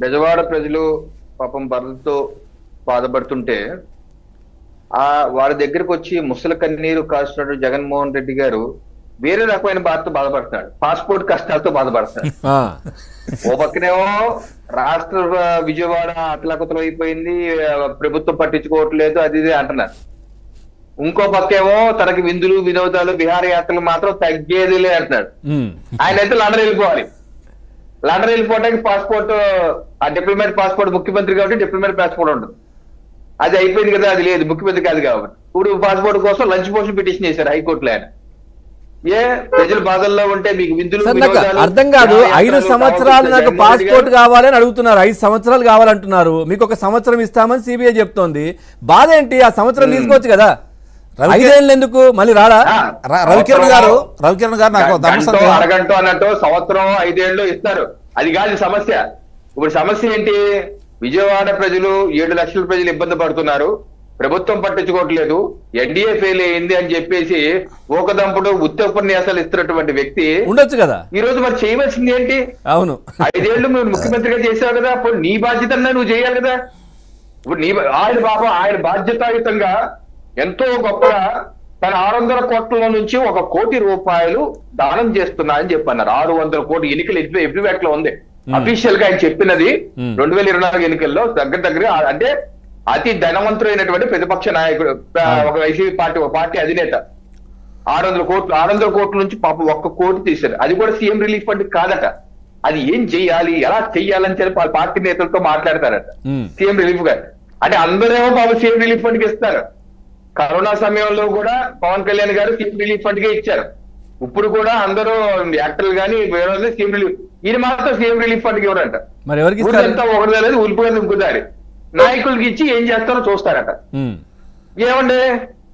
బెజవాడ ప్రజలు పాపం వరదతో బాధపడుతుంటే వారి దగ్గరకు వచ్చి ముసలి కన్నీరు కాస్తున్నట్టు జగన్మోహన్ రెడ్డి గారు వేరే రకమైన బాధతో బాధపడుతున్నాడు. పాస్పోర్ట్ కష్టాలతో బాధపడుతున్నాడు. ఓ పక్కనేమో రాష్ట్ర విజయవాడ అతలాకుతలం అయిపోయింది, ప్రభుత్వం పట్టించుకోవట్లేదు, అది ఇది అంటున్నారు. ఇంకో పక్కేమో తనకి విందులు వినోదాలు విహారయాత్రలు మాత్రం తగ్గేదిలే అంటున్నాడు. ఆయన అయితే లండన్ వెళ్ళిపోవాలి. లండన్ వెళ్ళిపోవడానికి పాస్పోర్ట్, ఆ డిప్లొమాట్ పాస్పోర్ట్ ముఖ్యమంత్రి కాబట్టి డిప్లొమాట్ పాస్పోర్ట్ ఉంటుంది. అది అయిపోయింది కదా, అది లేదు, ముఖ్యమంత్రి కాదు కాబట్టి. ఇప్పుడు పాస్పోర్ట్ కోసం లంచ్ మోషన్ పిటిషన్ చేశారు హైకోర్టులో. ఆయన ప్రజలు బాధల్లో ఉంటే మీకు విందులు అర్థం కాదు. 5 సంవత్సరాలు నాకు పాస్పోర్ట్ కావాలని అడుగుతున్నారు, 5 సంవత్సరాలు కావాలంటున్నారు. మీకు 1 సంవత్సరం ఇస్తామని సిబిఐ చెప్తోంది. బాధ ఏంటి? ఆ సంవత్సరం తీసుకోవచ్చు కదా, 5 ఏళ్ళు ఎందుకు మళ్ళీ రాడా? రవికిరణ్ గారు నాకు అరగంట అన్నట్టు సంవత్సరం 5 ఏళ్ళు ఇస్తారు. అది కాదు సమస్య. ఇప్పుడు సమస్య ఏంటి? విజయవాడ ప్రజలు 7 లక్షల ప్రజలు ఇబ్బంది పడుతున్నారు, ప్రభుత్వం పట్టించుకోవట్లేదు, ఎన్డీఏ ఫెయిల్ అయింది అని చెప్పేసి ఊకదంపుడు ఉత్తోపన్యాసాలు ఇస్తున్నటువంటి వ్యక్తి ఉండొచ్చు కదా. ఈ రోజు మరి చేయవలసింది ఏంటి? అవును, 5 ఏళ్ళు నువ్వు ముఖ్యమంత్రిగా చేసావు కదా, అప్పుడు నీ బాధ్యత నువ్వు చేయాలి కదా. ఇప్పుడు ఆయన పాపం ఆయన బాధ్యతాయుతంగా ఎంతో గొప్పగా తన 600 కోట్ల నుంచి 1 కోటి రూపాయలు దానం చేస్తున్నా అని చెప్పన్నారు. 600 కోట్లు ఎన్నికలు ఎఫ్రివేట్ లో ఉంది. అఫీషియల్ గా ఆయన చెప్పినది 2024 ఎన్నికల్లో దగ్గర అంటే అతి ధనవంతుడైనటువంటి ప్రతిపక్ష నాయకుడు, ఒక వైసీపీ పార్టీ అధినేత 600 కోట్ల నుంచి పాపం 1 కోటి తీశారు. అది కూడా సీఎం రిలీఫ్ ఫండ్ కాదట. అది ఏం చెయ్యాలి, ఎలా చెయ్యాలని చెప్పి వాళ్ళ పార్టీ నేతలతో మాట్లాడతారట సీఎం రిలీఫ్ గారు. అంటే అందరేమో పాపం సీఎం రిలీఫ్ ఫండ్ కి ఇస్తారు. కరోనా సమయంలో కూడా పవన్ కళ్యాణ్ గారు సీఎం రిలీఫ్ ఫండ్ కే ఇచ్చారు. ఇప్పుడు కూడా అందరూ యాక్టర్లు కానీ వేరే సీఎం రిలీఫ్, ఈయన మాత్రం సీఎం రిలీఫ్ ఫండ్ కి ఇవ్వరంట. మరి ఎవరికి ఒకటి ఉలిపోయింది ఇంకోదారి నాయకులకి ఇచ్చి ఏం చేస్తారో చూస్తారట. ఏమంటే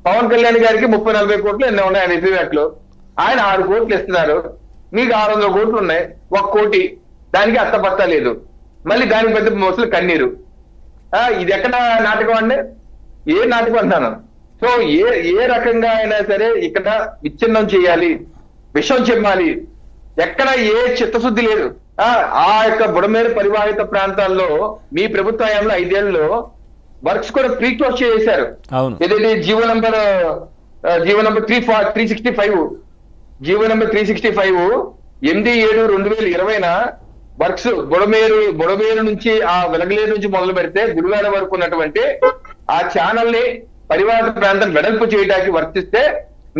పవన్ కళ్యాణ్ గారికి 30-40 కోట్లు ఎన్నో ఉన్నాయి ఆయన ఎఫ్రివేట్లు. ఆయన 6 కోట్లు ఇస్తున్నారు, మీకు 600 కోట్లు ఉన్నాయి, 1 కోటి దానికి అత్తపత్తా లేదు. మళ్ళీ దానికి పెద్ద ముసలి కన్నీరు. ఇది ఎక్కడ నాటకం అండి? ఏ నాటకం అంటాను? సో ఏ రకంగా అయినా సరే ఇక్కడ విచ్ఛిన్నం చేయాలి, విషం చెమ్మాలి, ఎక్కడ ఏ చిత్తశుద్ధి లేదు. ఆ యొక్క బుడమేరు పరివాహిత ప్రాంతాల్లో మీ ప్రభుత్వ హయాంలో 5 ఏళ్లలో వర్క్స్ కూడా ప్రీ క్లోజ్ చేశారు. ఏదైతే GO number 365 GO number 365 8/7/2020 works Budameru నుంచి ఆ వెలగలేరు నుంచి మొదలు పెడితే గుడివాడ వరకు ఉన్నటువంటి ఆ ఛానల్ ని పరివాహిత ప్రాంతం వెడల్పు చేయడానికి వర్తిస్తే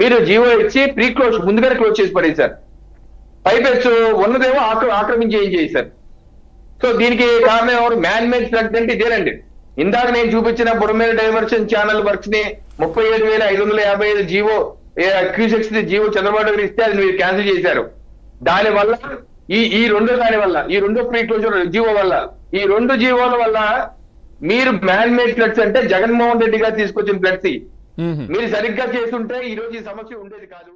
మీరు జీవో ఇచ్చి ప్రీ క్లోజ్ ముందుగానే క్లోజ్ చేసి పడేశారు. పైపెచ్చు ఉన్నదేమో ఆక్రమించి ఏం చేశారు. సో దీనికి కారణం ఎవరు? మ్యాన్ మేడ్ ఫ్లడ్ అంటే ఇదేనండి. ఇందాక నేను చూపించిన బుడమేరు డైవర్షన్ ఛానల్ వర్క్స్ ని 37,555 జీవో క్యూసెక్స్ జీవో చంద్రబాబు గారు ఇస్తే అది మీరు క్యాన్సిల్ చేశారు. దానివల్ల ఈ రెండో ప్రీ క్లోజర్ జీవో వల్ల, ఈ 2 జీవోల వల్ల మీరు మ్యాన్ మేడ్ ఫ్లడ్స్ అంటే జగన్మోహన్ రెడ్డి గారు తీసుకొచ్చిన ఫ్లడ్స్ మీరు సరిగ్గా చేస్తుంటే ఈ రోజు ఈ సమస్య ఉండేది కాదు.